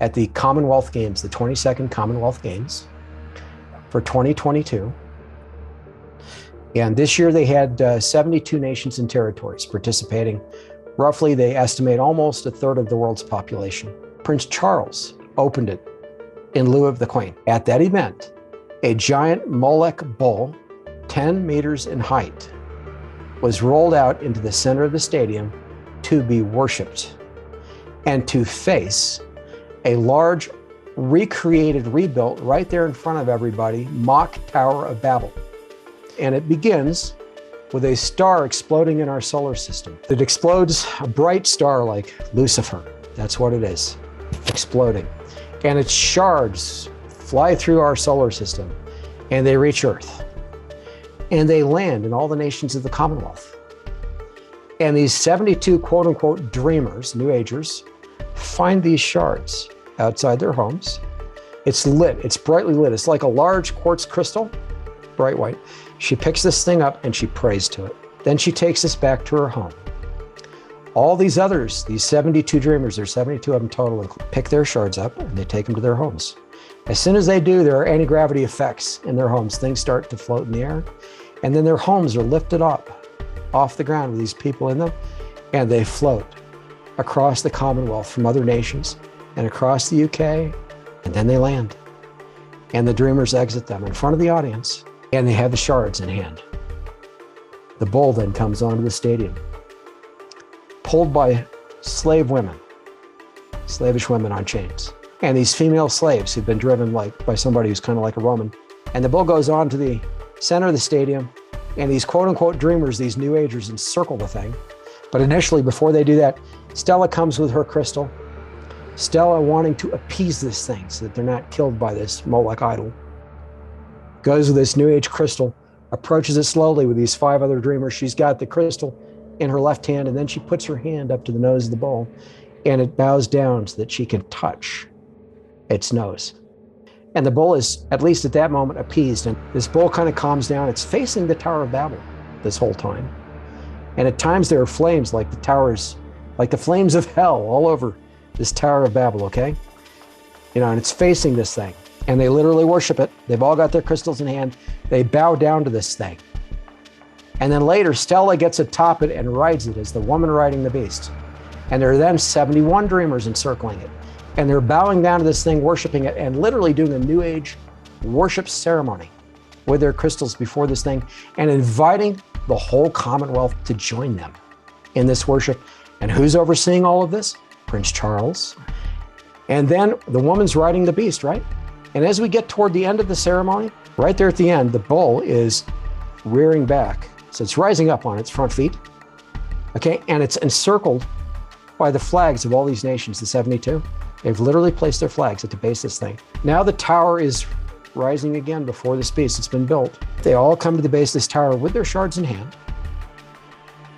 at the Commonwealth Games, the 22nd Commonwealth Games for 2022. And this year they had 72 nations and territories participating. Roughly, they estimate almost a third of the world's population. Prince Charles opened it in lieu of the Queen. At that event, a giant Molech bull, 10 meters in height, was rolled out into the center of the stadium to be worshiped and to face a large, recreated, rebuilt, right there in front of everybody, mock Tower of Babel. And it begins with a star exploding in our solar system. It explodes a bright star like Lucifer. That's what it is, exploding. And its shards fly through our solar system and they reach Earth. And they land in all the nations of the Commonwealth. And these 72 quote unquote dreamers, New Agers, find these shards outside their homes. It's lit, it's brightly lit. It's like a large quartz crystal, bright white. She picks this thing up and she prays to it. Then she takes this back to her home. All these others, these 72 dreamers, there's 72 of them total, pick their shards up and they take them to their homes. As soon as they do, there are anti-gravity effects in their homes. Things start to float in the air. And then their homes are lifted up off the ground with these people in them, and they float across the Commonwealth from other nations and across the UK, and then they land. And the dreamers exit them in front of the audience, and they have the shards in hand. The bull then comes onto the stadium, pulled by slave women, slavish women on chains. And these female slaves who've been driven by somebody who's kind of like a Roman. And the bull goes on to the center of the stadium, and these quote unquote dreamers, these New Agers, encircle the thing. But initially, before they do that, Stella comes with her crystal. Stella, wanting to appease this thing so that they're not killed by this Molech idol, goes with this New Age crystal, approaches it slowly with these 5 other dreamers. She's got the crystal in her left hand, and then she puts her hand up to the nose of the bull, and it bows down so that she can touch its nose. And the bull is, at least at that moment, appeased. And this bull kind of calms down. It's facing the Tower of Babel this whole time. And at times there are flames like the flames of hell all over this Tower of Babel, okay? And it's facing this thing. And they literally worship it. They've all got their crystals in hand. They bow down to this thing. And then later, Stella gets atop it and rides it as the woman riding the beast. And there are then 71 dreamers encircling it. And they're bowing down to this thing, worshiping it, and literally doing a New Age worship ceremony with their crystals before this thing, and inviting the whole Commonwealth to join them in this worship. And who's overseeing all of this? Prince Charles. And then the woman's riding the beast, right? And as we get toward the end of the ceremony, right there at the end, the bull is rearing back. So it's rising up on its front feet, okay? And it's encircled by the flags of all these nations, the 72. They've literally placed their flags at the base of this thing. Now the tower is rising again before this beast. It's been built. They all come to the base of this tower with their shards in hand,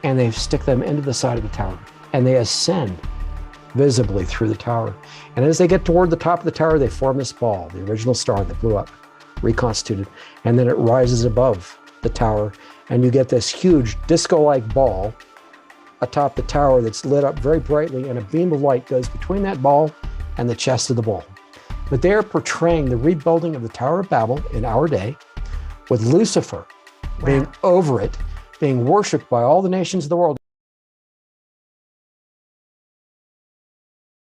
and they stick them into the side of the tower, and they ascend visibly through the tower. And as they get toward the top of the tower, they form this ball, the original star that blew up, reconstituted, and then it rises above the tower, and you get this huge disco-like ball atop the tower that's lit up very brightly, and a beam of light goes between that ball and the chest of the bull. But they're portraying the rebuilding of the Tower of Babel in our day, with Lucifer being over it, being worshipped by all the nations of the world.